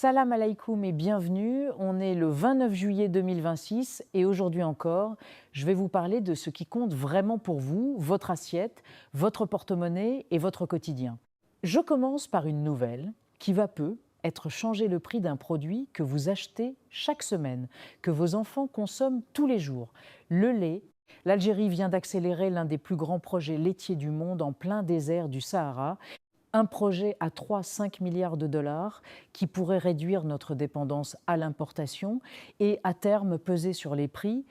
Salam alaikum et bienvenue. On est le 29 juillet 2026 et aujourd'hui encore, je vais vous parler de ce qui compte vraiment pour vous, votre assiette, votre porte-monnaie et votre quotidien. Je commence par une nouvelle qui va peu être changer le prix d'un produit que vous achetez chaque semaine, que vos enfants consomment tous les jours, le lait. L'Algérie vient d'accélérer l'un des plus grands projets laitiers du monde en plein désert du Sahara. Un projet à 3-5 milliards de dollars qui pourrait réduire notre dépendance à l'importation et à terme peser sur les prix.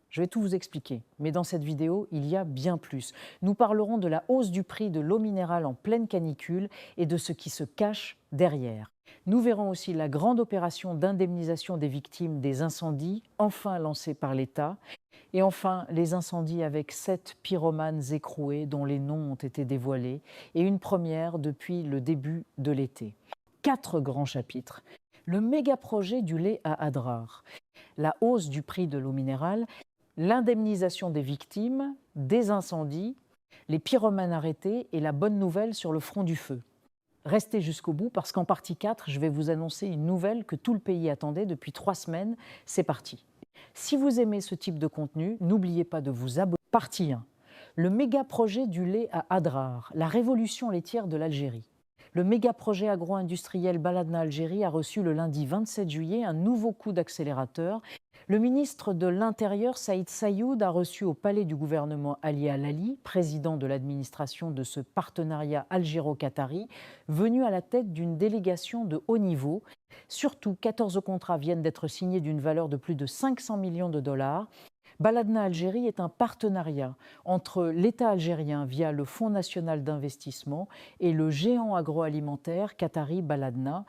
Je vais tout vous expliquer, mais dans cette vidéo, il y a bien plus. Nous parlerons de la hausse du prix de l'eau minérale en pleine canicule et de ce qui se cache derrière. Nous verrons aussi la grande opération d'indemnisation des victimes des incendies, enfin lancée par l'État. Et enfin, les incendies avec 7 pyromanes écroués dont les noms ont été dévoilés, et une première depuis le début de l'été. 4 grands chapitres. Le méga-projet du lait à Adrar, la hausse du prix de l'eau minérale, l'indemnisation des victimes, des incendies, les pyromanes arrêtés et la bonne nouvelle sur le front du feu. Restez jusqu'au bout parce qu'en partie 4, je vais vous annoncer une nouvelle que tout le pays attendait depuis 3 semaines. C'est parti. Si vous aimez ce type de contenu, n'oubliez pas de vous abonner. Partie 1. Le méga-projet du lait à Adrar, la révolution laitière de l'Algérie. Le méga-projet agro-industriel Baladna Algérie a reçu le lundi 27 juillet un nouveau coup d'accélérateur. Le ministre de l'Intérieur, Saïd Saïoud, a reçu au palais du gouvernement Ali Al-Ali, président de l'administration de ce partenariat algéro-qatari, venu à la tête d'une délégation de haut niveau. Surtout, 14 contrats viennent d'être signés d'une valeur de plus de 500 millions de dollars. Baladna Algérie est un partenariat entre l'État algérien via le Fonds national d'investissement et le géant agroalimentaire qatari Baladna.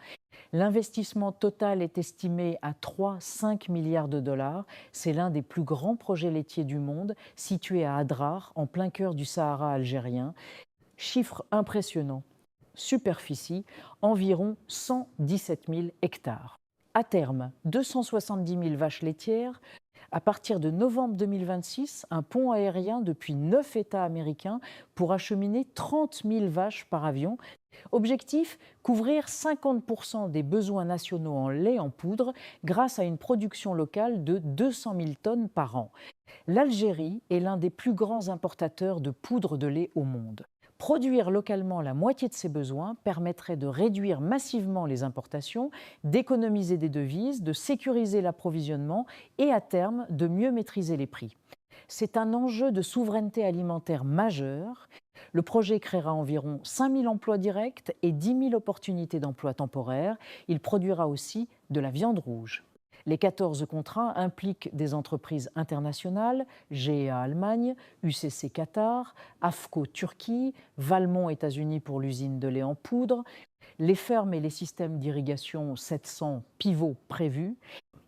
L'investissement total est estimé à 3-5 milliards de dollars. C'est l'un des plus grands projets laitiers du monde, situé à Adrar, en plein cœur du Sahara algérien. Chiffre impressionnant. Superficie, environ 117 000 hectares. À terme, 270 000 vaches laitières. À partir de novembre 2026, un pont aérien depuis 9 États américains pour acheminer 30 000 vaches par avion. Objectif, couvrir 50% des besoins nationaux en lait en poudre grâce à une production locale de 200 000 tonnes par an. L'Algérie est l'un des plus grands importateurs de poudre de lait au monde. Produire localement la moitié de ses besoins permettrait de réduire massivement les importations, d'économiser des devises, de sécuriser l'approvisionnement et à terme de mieux maîtriser les prix. C'est un enjeu de souveraineté alimentaire majeur. Le projet créera environ 5 000 emplois directs et 10 000 opportunités d'emploi temporaires. Il produira aussi de la viande rouge. Les 14 contrats impliquent des entreprises internationales, GEA Allemagne, UCC Qatar, AFCO Turquie, Valmont États-Unis pour l'usine de lait en poudre, les fermes et les systèmes d'irrigation 700 pivots prévus.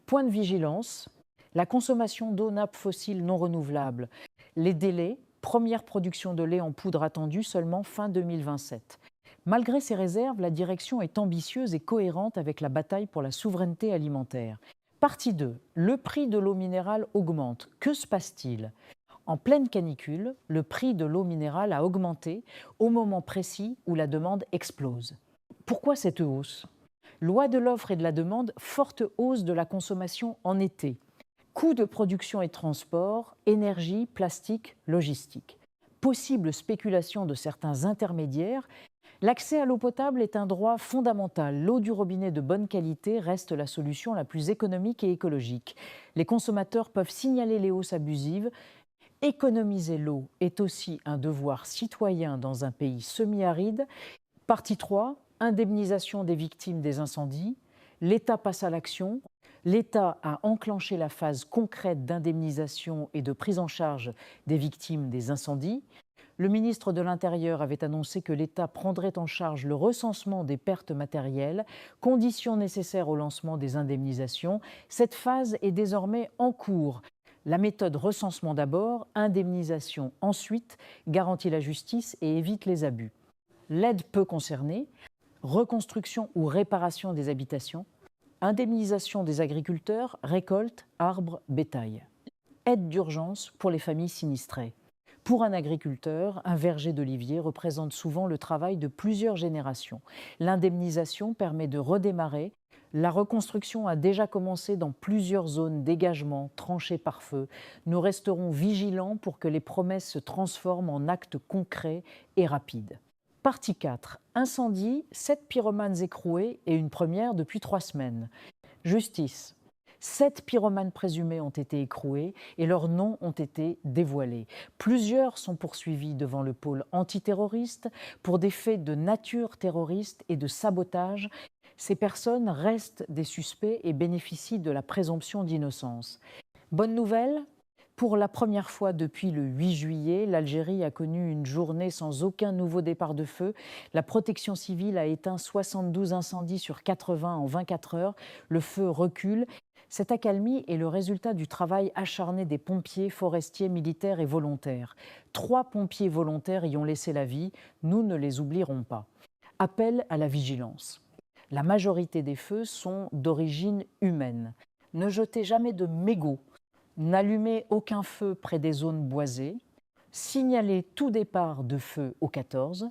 Point de vigilance, la consommation d'eau nappe fossile non renouvelable, les délais, première production de lait en poudre attendue seulement fin 2027. Malgré ces réserves, la direction est ambitieuse et cohérente avec la bataille pour la souveraineté alimentaire. Partie 2. Le prix de l'eau minérale augmente. Que se passe-t-il ? En pleine canicule, le prix de l'eau minérale a augmenté au moment précis où la demande explose. Pourquoi cette hausse ? Loi de l'offre et de la demande, forte hausse de la consommation en été. Coûts de production et de transport, énergie, plastique, logistique. Possible spéculation de certains intermédiaires. L'accès à l'eau potable est un droit fondamental. L'eau du robinet de bonne qualité reste la solution la plus économique et écologique. Les consommateurs peuvent signaler les hausses abusives. Économiser l'eau est aussi un devoir citoyen dans un pays semi-aride. Partie 3, indemnisation des victimes des incendies. L'État passe à l'action. L'État a enclenché la phase concrète d'indemnisation et de prise en charge des victimes des incendies. Le ministre de l'Intérieur avait annoncé que l'État prendrait en charge le recensement des pertes matérielles, condition nécessaire au lancement des indemnisations. Cette phase est désormais en cours. La méthode recensement d'abord, indemnisation ensuite, garantit la justice et évite les abus. L'aide peut concerner reconstruction ou réparation des habitations, indemnisation des agriculteurs, récolte, arbres, bétail. Aide d'urgence pour les familles sinistrées. Pour un agriculteur, un verger d'olivier représente souvent le travail de plusieurs générations. L'indemnisation permet de redémarrer La reconstruction a déjà commencé dans plusieurs zones dégagement tranchées par feu. Nous resterons vigilants pour que les promesses se transforment en actes concrets et rapides. Partie 4. Incendie, 7 pyromanes écroués et une première depuis 3 semaines. Justice. 7 pyromanes présumés ont été écroués et leurs noms ont été dévoilés. Plusieurs sont poursuivis devant le pôle antiterroriste pour des faits de nature terroriste et de sabotage. Ces personnes restent des suspects et bénéficient de la présomption d'innocence. Bonne nouvelle ? Pour la première fois depuis le 8 juillet, l'Algérie a connu une journée sans aucun nouveau départ de feu. La protection civile a éteint 72 incendies sur 80 en 24 heures. Le feu recule. Cette accalmie est le résultat du travail acharné des pompiers, forestiers, militaires et volontaires. 3 pompiers volontaires y ont laissé la vie. Nous ne les oublierons pas. Appel à la vigilance. La majorité des feux sont d'origine humaine. Ne jetez jamais de mégots. N'allumez aucun feu près des zones boisées. Signalez tout départ de feu au 14.